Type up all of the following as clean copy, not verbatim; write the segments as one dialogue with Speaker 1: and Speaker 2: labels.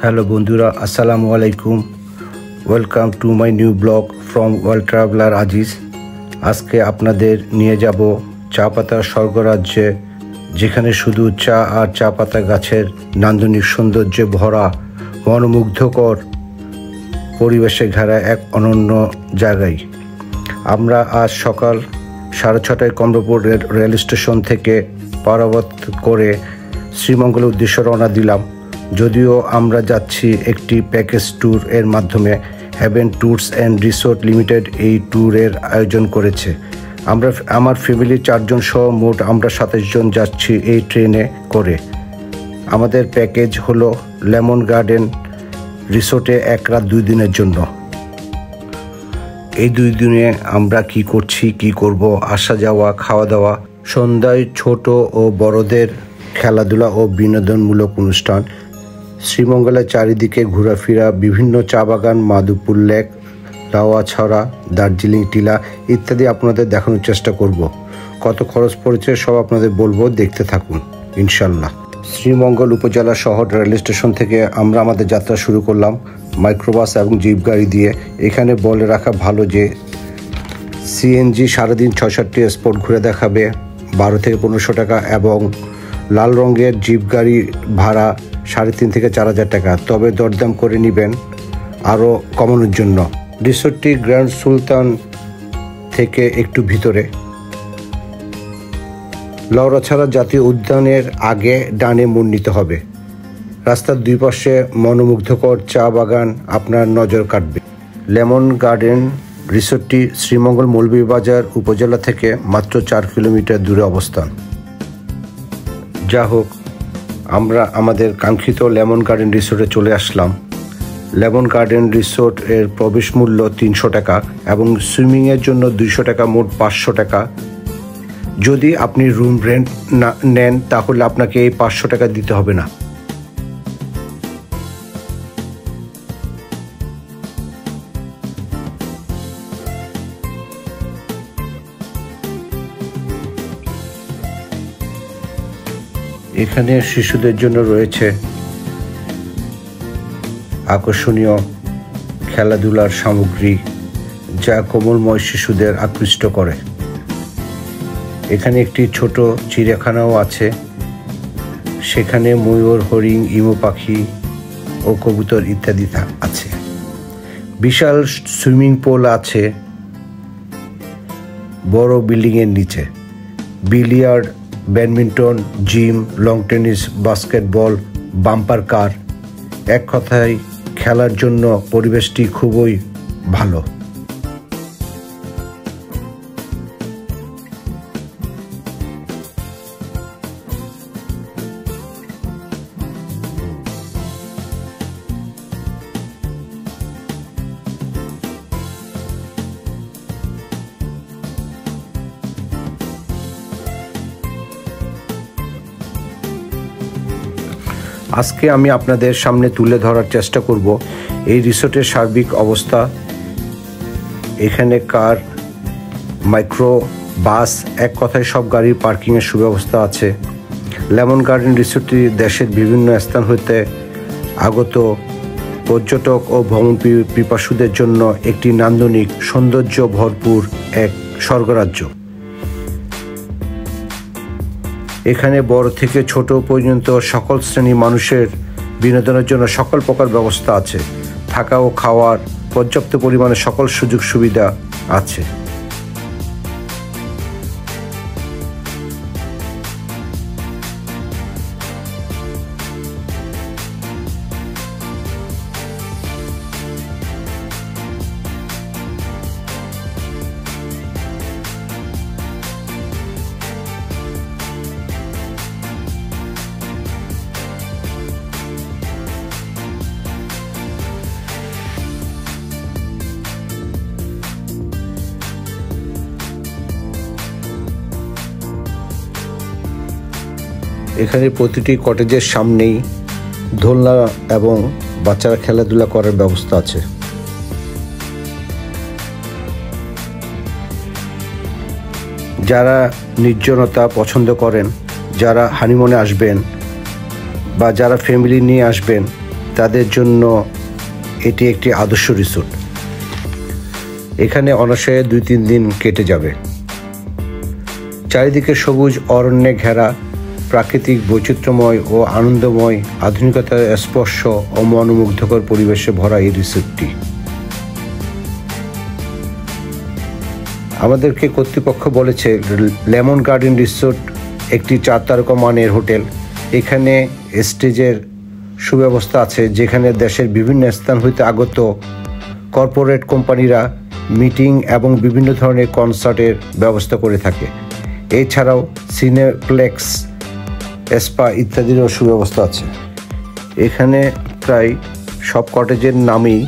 Speaker 1: Hello বন্ধুরা, আসসালামু আলাইকুম। Welcome to my new blog from world traveller Aziz. আজকে আপনাদের নিয়ে যাব চা পাতার স্বর্গরাজ্যে, যেখানে শুধু চা আর চা পাতা গাছের নান্দনিক সৌন্দর্যে ভরা মনোমুগ্ধকর পরিবেশে ঘেরা এক অনন্য জায়গায়। আমরা আজ সকাল 6:30টায় কমলাপুর রেল স্টেশন থেকে পারাবত করে শ্রীমঙ্গলের উদ্দেশ্যে রওনা দিলাম। যদিও আমরা যাচ্ছি একটি প্যাকেজ ট্যুর এর মাধ্যমে, heaven tours and resort limited এই ট্যুরের আয়োজন করেছে। আমার ফ্যামিলির 4 জন সহ মোট আমরা 27 জন যাচ্ছি এই ট্রেনে করে। আমাদের প্যাকেজ হলো লেমন গার্ডেন রিসোর্টে 1 রাত 2 দিনের জন্য। এই 2 দিনে আমরা কি করছি, কি করব, আসা যাওয়া, খাওয়া দাওয়া, সন্ধ্যায় ছোট ও বড়দের খেলাধুলা ও বিনোদনমূলক অনুষ্ঠান, শ্রীমঙ্গলের চারিদিকে ঘোরাফেরা, বিভিন্ন চা বাগান, মাধবপুর লেক, লাউয়াছড়া, দার্জিলিং টিলা ইত্যাদি আপনাদের দেখানোর চেষ্টা করব। কত খরচ পড়েছে সব আপনাদের বলবো, দেখতে থাকুন ইনশাল্লাহ। শ্রীমঙ্গল উপজেলা শহর রেল স্টেশন থেকে আমরা আমাদের যাত্রা শুরু করলাম মাইক্রোবাস এবং জিপ গাড়ি দিয়ে। এখানে বলে রাখা ভালো যে সিএনজি সারাদিন 6-7টি স্পট ঘুরে দেখাবে 12 থেকে 1500 টাকা, এবং লাল রঙের জিপ গাড়ি ভাড়া 3,500 থেকে 4,000 টাকা। তবে দরদাম করে নেবেন আরও কমানোর জন্য। রিসোর্টটি গ্র্যান্ড সুলতান থেকে একটু ভিতরে। লাউয়াছড়া জাতীয় উদ্যানের আগে ডানে মোড় নিতে হবে। রাস্তার 2 পাশে মনোমুগ্ধকর চা বাগান আপনার নজর কাটবে। লেমন গার্ডেন রিসোর্টটি শ্রীমঙ্গল মৌলভীবাজার উপজেলা থেকে মাত্র 4 কিলোমিটার দূরে অবস্থান। যা হোক, আমরা আমাদের কাঙ্ক্ষিত লেমন গার্ডেন রিসোর্টে চলে আসলাম। লেমন গার্ডেন রিসোর্ট এর প্রবেশ মূল্য 300 টাকা এবং সুইমিংয়ের জন্য 200 টাকা, মোট 500 টাকা। যদি আপনি রুম রেন্ট না নেন তাহলে আপনাকে এই 500 টাকা দিতে হবে না। এখানে শিশুদের জন্য রয়েছে আকর্ষণীয় খেলাধুলার সামগ্রী, যা কোমলময় শিশুদের আকৃষ্ট করে। এখানে একটি ছোট চিড়িয়াখানাও আছে। সেখানে ময়ূর, হরিণ, ইমু পাখি ও কবুতর ইত্যাদি আছে। বিশাল সুইমিং পুল আছে বড় বিল্ডিংয়ের নিচে। Billiard, badminton, gym, long tennis, basketball, bumper কার, এক কথায় খেলার জন্য পরিবেশটি খুবই ভালো। আজকে আমি আপনাদের সামনে তুলে ধরার চেষ্টা করব এই রিসোর্টের সার্বিক অবস্থা। এখানে কার, মাইক্রো, বাস, এক কথায় সব গাড়ির পার্কিংয়ের সুব্যবস্থা আছে। লেমন গার্ডেন রিসোর্টটি দেশের বিভিন্ন স্থান হতে আগত পর্যটক ও ভ্রমণ পিপাসুদের জন্য একটি নান্দনিক সৌন্দর্য ভরপুর এক স্বর্গরাজ্য। এখানে বড় থেকে ছোট পর্যন্ত সকল শ্রেণীর মানুষের বিনোদনের জন্য সকল প্রকার ব্যবস্থা আছে। থাকা ও খাওয়ার পর্যাপ্ত পরিমাণে সকল সুযোগ সুবিধা আছে। এখানে প্রতিটি কটেজের সামনেই দোলনা এবং বাচ্চারা খেলাধুলা করার ব্যবস্থা আছে। যারা নির্জনতা পছন্দ করেন, যারা হানিমুনে আসবেন বা যারা ফ্যামিলি নিয়ে আসবেন, তাদের জন্য এটি একটি আদর্শ রিসোর্ট। এখানে অনায়াসে 2-3 দিন কেটে যাবে। চারিদিকে সবুজ অরণ্যে ঘেরা, প্রাকৃতিক বৈচিত্র্যময় ও আনন্দময়, আধুনিকতার স্পর্শ ও মনোমুগ্ধকর পরিবেশে ভরা এই রিসোর্টটি। আমাদেরকে কর্তৃপক্ষ বলেছে লেমন গার্ডেন রিসোর্ট একটি 4 তারকা মানের হোটেল। এখানে স্টেজের সুব্যবস্থা আছে, যেখানে দেশের বিভিন্ন স্থান হইতে আগত কর্পোরেট কোম্পানিরা মিটিং এবং বিভিন্ন ধরনের কনসার্টের ব্যবস্থা করে থাকে। এছাড়াও সিনেপ্লেক্স, স্পা ইত্যাদিরও সুব্যবস্থা আছে। এখানে প্রায় সব কটেজের নামই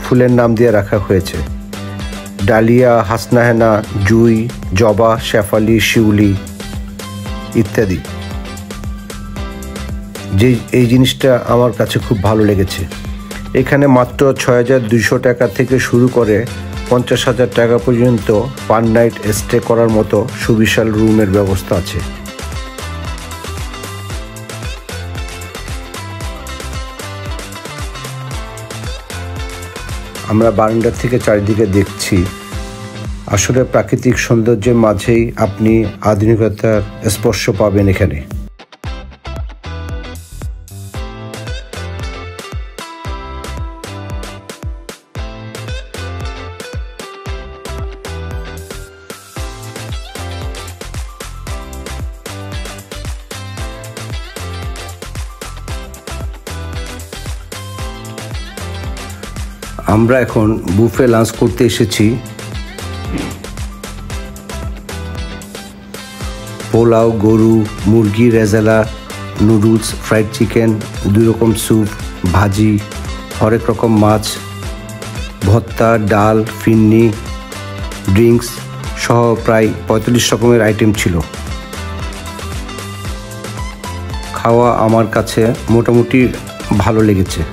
Speaker 1: ফুলের নাম দিয়ে রাখা হয়েছে: ডালিয়া, হাসনাহেনা, জুই, জবা, শেফালি, শিউলি ইত্যাদি। এই জিনিসটা আমার কাছে খুব ভালো লেগেছে। এখানে মাত্র 6,200 টাকা থেকে শুরু করে 50,000 টাকা পর্যন্ত পার নাইট স্টে করার মতো সুবিশাল রুমের ব্যবস্থা আছে। আমরা বারান্দা থেকে চারিদিকে দেখছি। আসলে প্রাকৃতিক সৌন্দর্যের মাঝেই আপনি আধুনিকতার স্পর্শ পাবেন এখানে। আমরা এখন বুফে লাঞ্চ করতে এসেছি। পোলাও, গরু, মুরগি, রেজালা, নুডলস, ফ্রাইড চিকেন, 2 রকম স্যুপ, ভাজি, হরেক রকম মাছ, ভর্তা, ডাল, ফিন্নি, ড্রিঙ্কস সহ প্রায় 45 রকমের আইটেম ছিল। খাওয়া আমার কাছে মোটামুটি ভালো লেগেছে।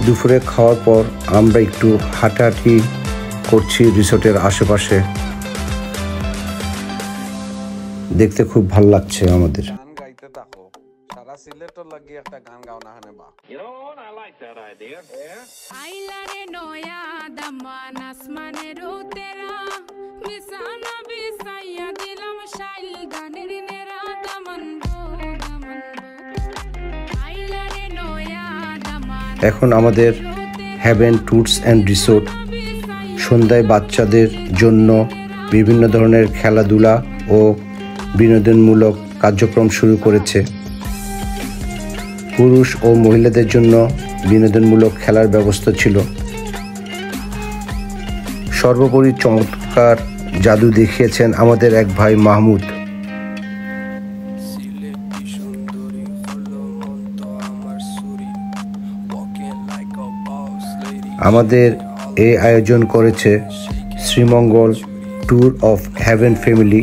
Speaker 1: দুপুরে খাওয়ার পর আমরা একটু হাঁটাহাঁটি করছি রিসোর্টের আশেপাশে। দেখতে খুব ভালো লাগছে আমাদের।
Speaker 2: গান গাইতে থাকো, সারা সিলেটর লাগি একটা গান গাও না হানে বা। You know what, I like that idea. Yeah.
Speaker 3: আইলারে নয়া দামান আসমানের উতেরা বিছানা বিছাইয়া দিলাম শাইল গানের নেরা দামান গো দামান আইলারে নয়া দামান।
Speaker 1: এখন আমাদের হেভেন ট্যুরস অ্যান্ড রিসোর্ট সন্ধ্যায় বাচ্চাদের জন্য বিভিন্ন ধরনের খেলাধুলা ও বিনোদনমূলক কার্যক্রম শুরু করেছে। পুরুষ ও মহিলাদের জন্য বিনোদনমূলক খেলার ব্যবস্থা ছিল। সর্বোপরি চমৎকার জাদু দেখিয়েছেন আমাদের এক ভাই মাহমুদ। আমাদের এই আয়োজন করেছে Sreemangal tour of haven family.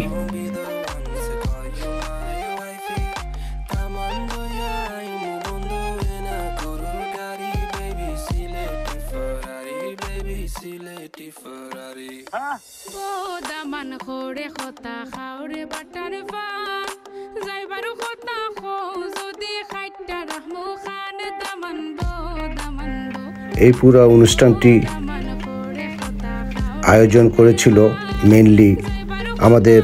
Speaker 3: Daman খোরে খতা খাওরে butter পান যাইবারু খতা খো যদি খাইটা রাহমু খান দামান বো দামান বো।
Speaker 1: এই পুরো অনুষ্ঠানটি আয়োজন করেছিল মেনলি আমাদের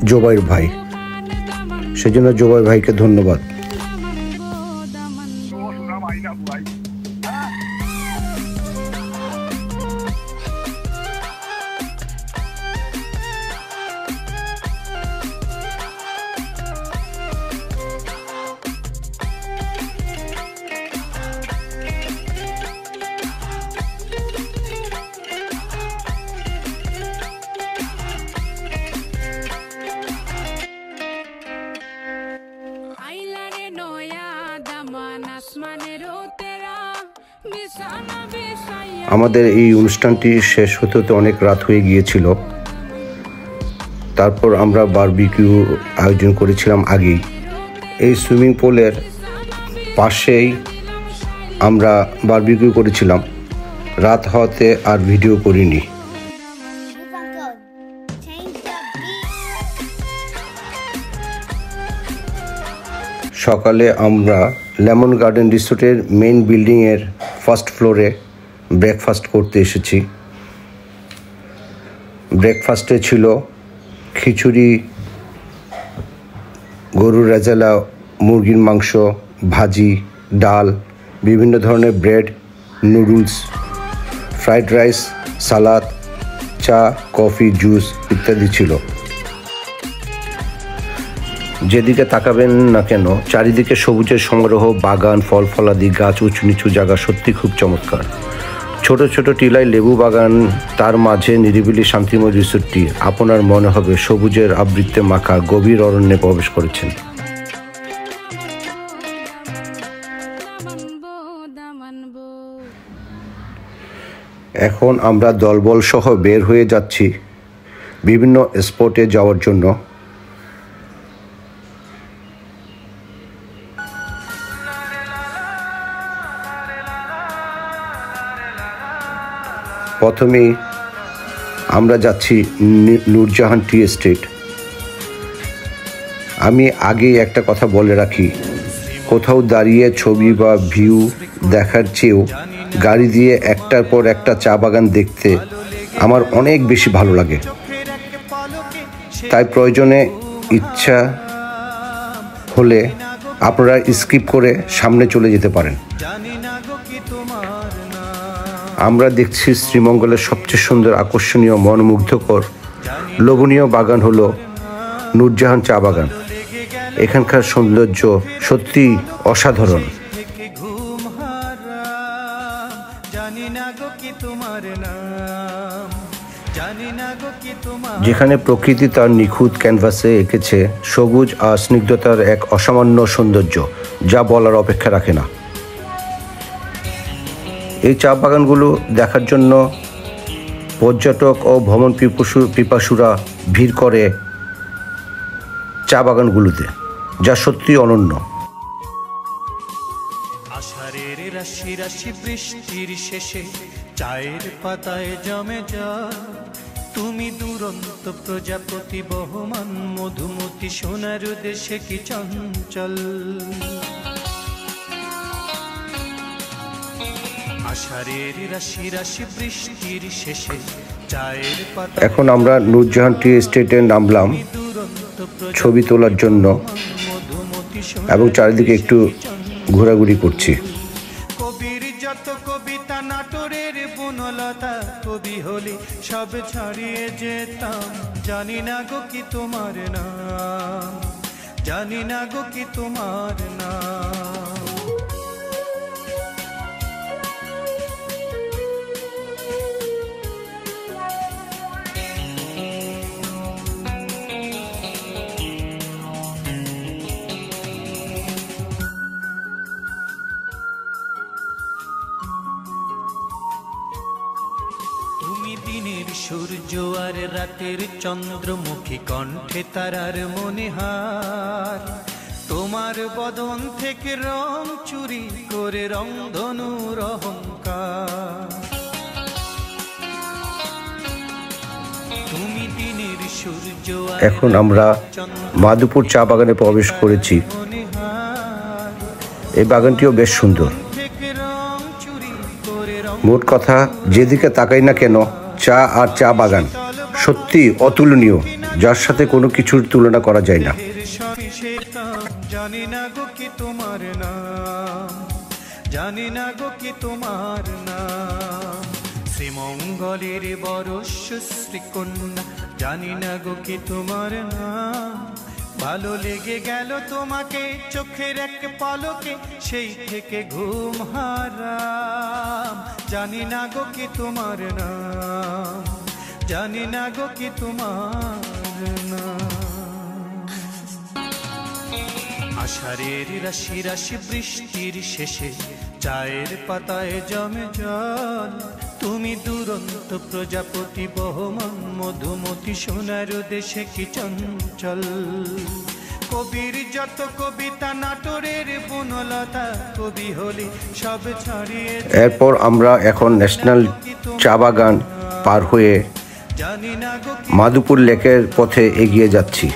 Speaker 1: জোবাইর ভাই। সেজন্য জোবাইর ভাইকে ধন্যবাদ। আমাদের এই অনুষ্ঠানটি শেষ হতে হতে অনেক রাত হয়ে গিয়েছিল। তারপর আমরা বারবিকিউ আয়োজন করেছিলাম আগেই। এই সুইমিং পুলের পাশেই আমরা বারবিকিউ করেছিলাম। রাত হওয়াতে আর ভিডিও করিনি। সকালে আমরা লেমন গার্ডেন রিসোর্টের মেইন বিল্ডিংয়ের ফার্স্ট ফ্লোরে ব্রেকফাস্ট করতে এসেছি। ব্রেকফাস্টে ছিল খিচুড়ি, গরুর রেজালা, মুরগির মাংস, ভাজি, ডাল, বিভিন্ন ধরনের ব্রেড, নুডলস, ফ্রাইড রাইস, সালাদ, চা, কফি, জুস ইত্যাদি ছিল। যেদিকে তাকাবেন না কেন চারিদিকে সবুজের সংগ্রহ, বাগান, ফল ফলাদি গাছ, উঁচু নিচু জায়গা, সত্যি খুব চমৎকার। ছোট ছোট টিলায় লেবু বাগান, তার মাঝে নিরিবিলি শান্তিময় রিসোর্টটি। আপনার মনে হবে সবুজের আবৃত্তে মাখা গভীর অরণ্যে প্রবেশ করেছেন। এখন আমরা দলবল সহ বের হয়ে যাচ্ছি বিভিন্ন স্পটে যাওয়ার জন্য। প্রথমেই আমরা যাচ্ছি নূরজাহান টি এস্টেট। আমি আগেই একটা কথা বলে রাখি, কোথাও দাঁড়িয়ে ছবি বা ভিউ দেখার চেয়েও গাড়ি দিয়ে একটার পর একটা চা বাগান দেখতে আমার অনেক বেশি ভালো লাগে। তাই প্রয়োজনে ইচ্ছা হলে আপনারা স্কিপ করে সামনে চলে যেতে পারেন। আমরা দেখছি শ্রীমঙ্গলের সবচেয়ে সুন্দর, আকর্ষণীয়, মনোমুগ্ধকর, লোভনীয় বাগান হলো নূরজাহান চা বাগান। এখানকার সৌন্দর্য সত্যি অসাধারণ। যেখানে প্রকৃতি তার নিখুঁত ক্যানভাসে এঁকেছে সবুজ আর স্নিগ্ধতার এক অসামান্য সৌন্দর্য, যা বলার অপেক্ষা রাখে না। এই চা বাগানগুলো দেখার জন্য পর্যটক ও ভ্রমণ পিপাসুরা ভিড় করে চা বাগানগুলোতে, যা সত্যি অনন্য।
Speaker 4: আষাঢ়ের রাশি রাশি বৃষ্টির শেষে চায়ের পাতায় জমে যায়, তুমি দুরন্ত প্রজাপতি বহমান মধুমতি সোনার দেশে কি চঞ্চল। আষাঢ়ের রাশি রাশি বৃষ্টির শেষে চায়ের পাতা।
Speaker 1: এখন আমরা নূরজাহান টি এস্টেটে নামলাম ছবি তোলার জন্য এবং চারিদিকে একটু ঘোরাঘুরি করছি।
Speaker 4: কবির যত কবিতা নাটোরের বনলতা, কবি হলে সব ছাড়িয়ে যেতাম। জানি না গো কি তোমার নাম, জানি না গো কি তোমার নাম। দিনের সূর্য আর রাতের চন্দ্রমুখী, কণ্ঠে তারার মনিহার। তোমার বদন থেকে রং চুরি করে রংধনুর অহংকার। তুমি দিনের সূর্য।
Speaker 1: এখন আমরা মাধুপুর চা বাগানে প্রবেশ করেছি। এই বাগানটিও বেশ সুন্দর। মোট কথা, যেদিকে তাকাই না কেন চা আর চা বাগান সত্যি অতুলনীয়, যার সাথে কোনো কিছুর তুলনা করা যায় না।
Speaker 4: জানি না গো কি তোমার নাম, জানি না গো কি তোমার নাম। শ্রীমঙ্গলের বরস্য শ্রীকন্যা, জানি না গো কি তোমার নাম। ভালো লেগে গেল তোমাকে চোখের এক পলকে, সেই থেকে ঘুম হারাম। জানি না গো কি তোমার নাম, জানি না গো কি তোমার নাম। আষাঢ়ের রাশি রাশি বৃষ্টির শেষে চায়ের পাতায় জমে জল, তুমি দুরন্ত প্রজাপতি বহমান মধুমতি সোনার দেশে কি চঞ্চল। কবির যত কবিতা নাটোরের বনলতা, কবি হলে সব ছাড়িয়ে।
Speaker 1: এরপর আমরা এখন ন্যাশনাল চা বাগান পার হয়ে মাধুপুর লেকের পথে এগিয়ে যাচ্ছি।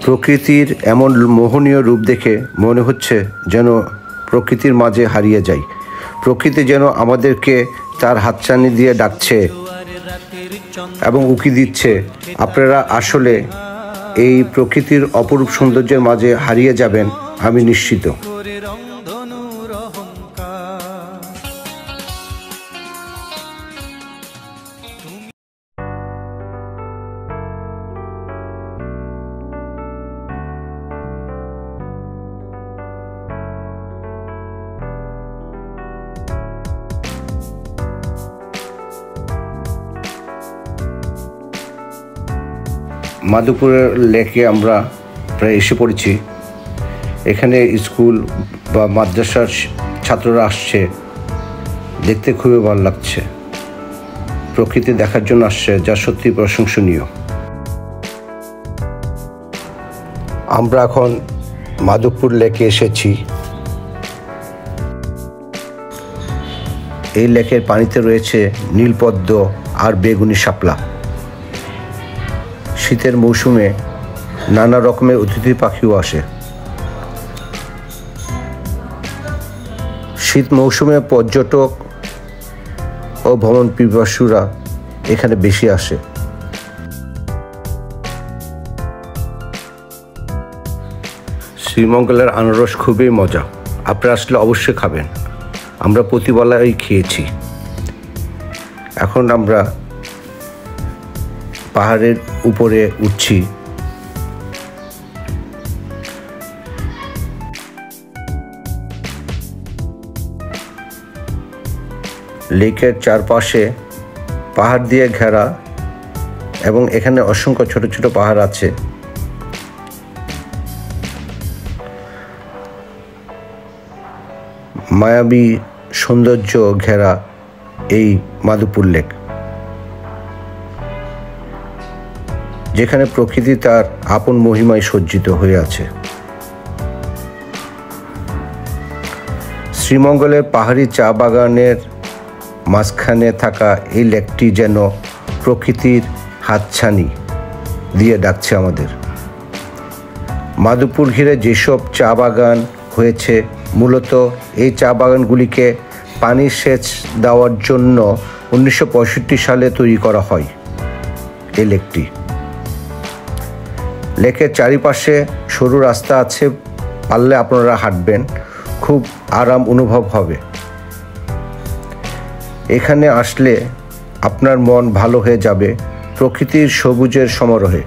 Speaker 1: প্রকৃতির এমন মোহনীয় রূপ দেখে মনে হচ্ছে যেন প্রকৃতির মাঝে হারিয়ে যাই। প্রকৃতি যেন আমাদেরকে তার হাতছানি দিয়ে ডাকছে এবং উকি দিচ্ছে। আপনারা আসলে এই প্রকৃতির অপরূপ সৌন্দর্যের মাঝে হারিয়ে যাবেন, আমি নিশ্চিত। মাধবপুরের লেকে আমরা প্রায় এসে পড়েছি। এখানে স্কুল বা মাদ্রাসার ছাত্ররা আসছে, দেখতে খুবই ভালো লাগছে। প্রকৃতি দেখার জন্য আসছে, যা সত্যি প্রশংসনীয়। আমরা এখন মাধবপুর লেকে এসেছি। এই লেকের পানিতে রয়েছে নীলপদ্ম আর বেগুনি শাপলা। শীতের মৌসুমে নানা রকমের অতিথি পাখিও আসে। শীত মৌসুমে পর্যটক ও ভ্রমণ পিপাসুরা এখানে বেশি আসে। শ্রীমঙ্গলের আনারস খুবই মজা, আপনারা আসলে অবশ্যই খাবেন। আমরা প্রতিবেলাই খেয়েছি। এখন আমরা পাহাড়ের উপরে উঠছি। লেকের চারপাশে পাহাড় দিয়ে ঘেরা এবং এখানে অসংখ্য ছোট ছোট পাহাড় আছে। মায়াবী সৌন্দর্য ঘেরা এই মাধবপুর লেক, যেখানে প্রকৃতি তার আপন মহিমায় সজ্জিত হয়ে আছে। শ্রীমঙ্গলের পাহাড়ি চা বাগানের মাঝখানে থাকা এই লেকটি যেন প্রকৃতির হাতছানি দিয়ে ডাকছে আমাদের। মাধবপুর ঘিরে যেসব চা বাগান হয়েছে, মূলত এই চা বাগানগুলিকে পানি সেচ দেওয়ার জন্য 1965 সালে তৈরি করা হয় এই লেকটি। লেকের চারিপাশে সরু রাস্তা আছে, পারলে আপনারা হাঁটবেন, খুব আরাম অনুভব হবে। এখানে আসলে আপনার মন ভালো হয়ে যাবে প্রকৃতির সবুজের সমারোহে।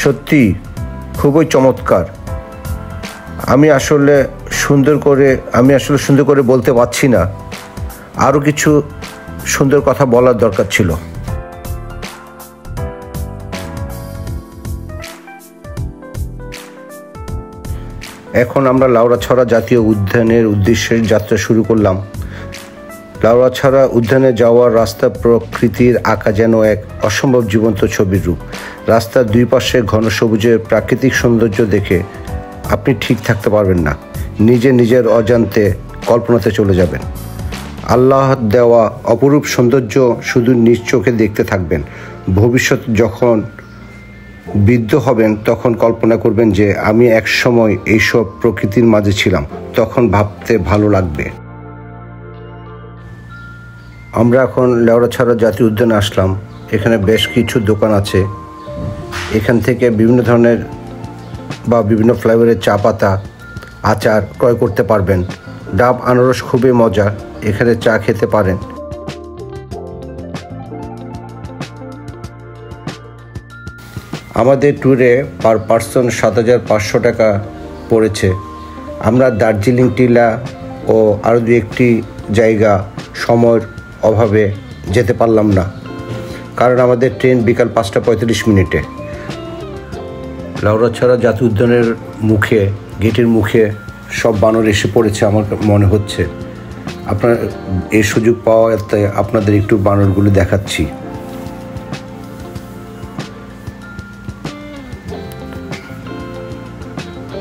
Speaker 1: সত্যি খুবই চমৎকার। আমি আসলে সুন্দর করে বলতে পারছি না, আরও কিছু সুন্দর কথা বলার দরকার ছিল। এখন আমরা লাউড়াছড়া জাতীয় উদ্যানের উদ্দেশ্যে যাত্রা শুরু করলাম। লাউড়াছড়া উদ্যানে যাওয়ার রাস্তা প্রকৃতির আঁকা যেন এক অসম্ভব জীবন্ত ছবির রূপ। রাস্তার দুই পাশে ঘন সবুজের প্রাকৃতিক সৌন্দর্য দেখে আপনি ঠিক থাকতে পারবেন না, নিজের অজান্তে কল্পনাতে চলে যাবেন। আল্লাহ দেওয়া অপরূপ সৌন্দর্য শুধু নিজ চোখে দেখতে থাকবেন। ভবিষ্যৎ যখন বৃদ্ধ হবেন তখন কল্পনা করবেন যে আমি এক সময় এইসব প্রকৃতির মাঝে ছিলাম, তখন ভাবতে ভালো লাগবে। আমরা এখন লাউড়াছড়া জাতীয় উদ্যানে আসলাম। এখানে বেশ কিছু দোকান আছে। এখান থেকে বিভিন্ন ধরনের বা বিভিন্ন ফ্লেভারের চা পাতা, আচার ক্রয় করতে পারবেন। ডাব আনারস খুবই মজা, এখানে চা খেতে পারেন। আমাদের ট্যুরে পার পার্সন 7,500 টাকা পড়েছে। আমরা দার্জিলিং টিলা ও আরও দু একটি জায়গা সময়ের অভাবে যেতে পারলাম না, কারণ আমাদের ট্রেন বিকাল 5:35। লাউড়াছড়া জাতীয় উদ্যানের গেটের মুখে সব বানর এসে পড়েছে আমার মনে হচ্ছে। আপনার এই সুযোগ পাওয়াতে আপনাদের একটু বানরগুলো দেখাচ্ছি।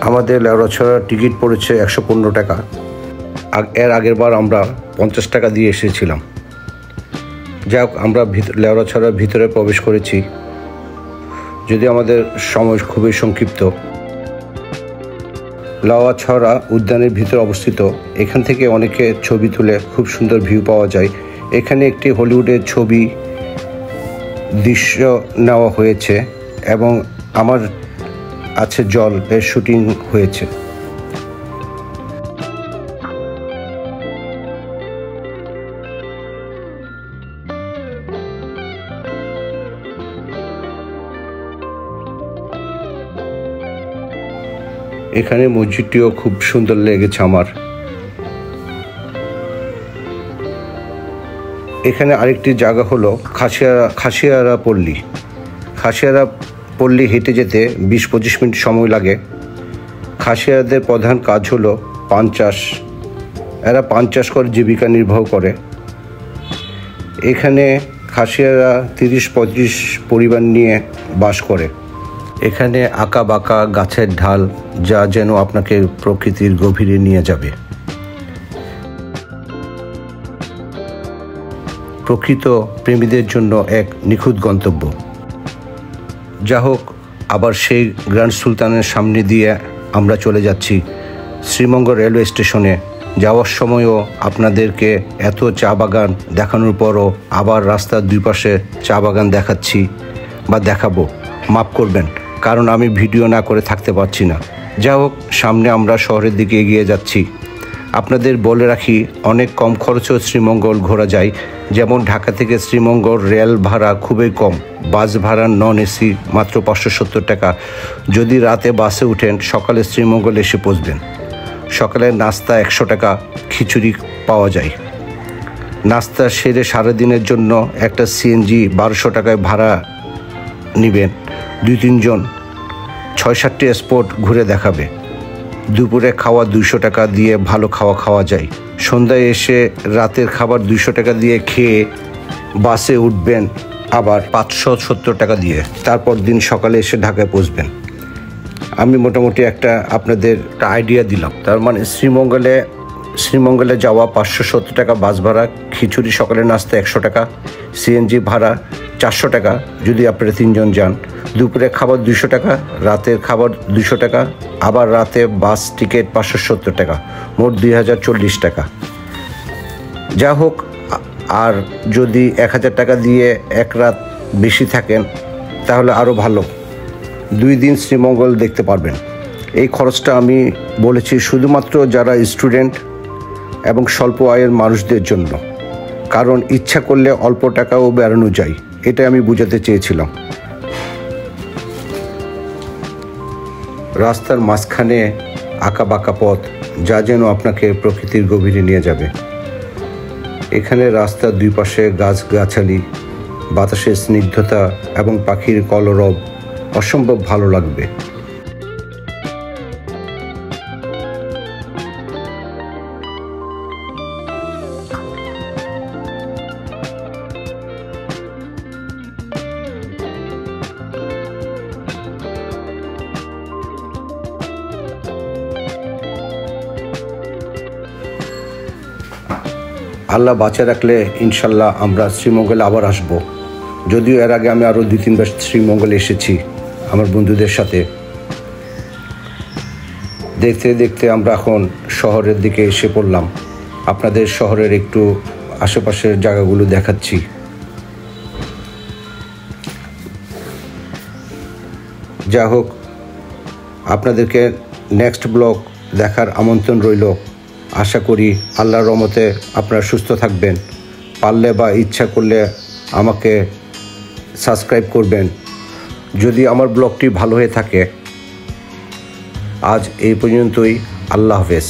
Speaker 1: আমাদের লাউড়াছড়ার টিকিট পড়েছে 115 টাকা। এর আগের বার আমরা 50 টাকা দিয়ে এসেছিলাম। যাই হোক, আমরা লাউড়াছড়ার ভিতরে প্রবেশ করেছি। যদি আমাদের সময় খুবই সংক্ষিপ্ত। লাওয়াছড়া উদ্যানের ভিতরে অবস্থিত। এখান থেকে অনেকে ছবি তুলে খুব সুন্দর ভিউ পাওয়া যায়। এখানে একটি হলিউডের ছবি দৃশ্য নেওয়া হয়েছে এবং আমার আছে জল এর শুটিং হয়েছে। এখানে মসজিদটিও খুব সুন্দর লেগেছে আমার। এখানে আরেকটি জায়গা হলো খাসিয়ারা পল্লী। খাসিয়ারা পল্লী হেঁটে যেতে 20-25 মিনিট সময় লাগে। খাসিয়াদের প্রধান কাজ হলো পান চাষ। এরা পান চাষ করে জীবিকা নির্বাহ করে। এখানে খাসিয়ারা 30-35 পরিবার নিয়ে বাস করে। এখানে আঁকা বাঁকা গাছের ঢাল, যা যেন আপনাকে প্রকৃতির গভীরে নিয়ে যাবে। প্রকৃত প্রেমীদের জন্য এক নিখুঁত গন্তব্য। যা হোক, আবার সেই গ্র্যান্ড সুলতানের সামনে দিয়ে আমরা চলে যাচ্ছি শ্রীমঙ্গল রেলওয়ে স্টেশনে। যাওয়ার সময়ও আপনাদেরকে এত চা বাগান দেখানোর পরও আবার রাস্তার দুই পাশে চা বাগান দেখাচ্ছি বা দেখাবো। মাফ করবেন, কারণ আমি ভিডিও না করে থাকতে পারছি না। যা হোক, সামনে আমরা শহরের দিকে এগিয়ে যাচ্ছি। আপনাদের বলে রাখি, অনেক কম খরচেও শ্রীমঙ্গল ঘোরা যায়। যেমন ঢাকা থেকে শ্রীমঙ্গল রেল ভাড়া খুবই কম। বাস ভাড়া নন এসি মাত্র 570 টাকা। যদি রাতে বাসে উঠেন, সকালে শ্রীমঙ্গল এসে পৌঁছবেন। সকালের নাস্তা 100 টাকা, খিচুড়ি পাওয়া যায়। নাস্তা সেরে সারাদিনের জন্য একটা সিএনজি 1200 টাকায় ভাড়া নেবেন। 2-3 জন 6-7টি স্পট ঘুরে দেখাবে। দুপুরে খাওয়া 200 টাকা দিয়ে ভালো খাওয়া যায়। সন্ধ্যায় এসে রাতের খাবার 200 টাকা দিয়ে খেয়ে বাসে উঠবেন আবার 570 টাকা দিয়ে। তারপর দিন সকালে এসে ঢাকায় পৌঁছবেন। আমি মোটামুটি আপনাদের একটা আইডিয়া দিলাম। তার মানে শ্রীমঙ্গলে যাওয়া 570 টাকা বাস ভাড়া, খিচুড়ি সকালের নাস্তা 100 টাকা, সিএনজি ভাড়া 400 টাকা যদি আপনারা 3 জন যান। দুপুরে খাবার 200 টাকা, রাতের খাবার 200 টাকা, আবার রাতে বাস টিকিট 570 টাকা, মোট 2040 টাকা। যা হোক, আর যদি 1000 টাকা দিয়ে এক রাত বেশি থাকেন তাহলে আরও ভালো। 2 দিন শ্রীমঙ্গল দেখতে পারবেন। এই খরচটা আমি বলেছি শুধুমাত্র যারা স্টুডেন্ট এবং স্বল্প আয়ের মানুষদের জন্য, কারণ ইচ্ছা করলে অল্প টাকাও বেড়ানো যায়। এটা আমি বোঝাতে চেয়েছিলাম। রাস্তার মাঝখানে আঁকা বাঁকা পথ, যা যেন আপনাকে প্রকৃতির গভীরে নিয়ে যাবে। এখানে রাস্তার দুই পাশে গাছগাছালি, বাতাসের স্নিগ্ধতা এবং পাখির কলরব অসম্ভব ভালো লাগবে। আল্লাহ বাঁচা রাখলে ইনশাল্লাহ আমরা শ্রীমঙ্গলে আবার আসব। যদিও এর আগে আমি আরও 2-3 বার শ্রীমঙ্গলে এসেছি আমার বন্ধুদের সাথে। দেখতে দেখতে আমরা এখন শহরের দিকে এসে পড়লাম। আপনাদের শহরের একটু আশেপাশের জায়গাগুলো দেখাচ্ছি। যা হোক, আপনাদেরকে নেক্সট ব্লগ দেখার আমন্ত্রণ রইল। আশা করি আল্লাহর রহমতে আপনারা সুস্থ থাকবেন। পারলে বা ইচ্ছা করলে আমাকে সাবস্ক্রাইব করবেন যদি আমার ব্লগটি ভালো হয়ে থাকে। আজ এই পর্যন্তই। আল্লাহ হাফেজ।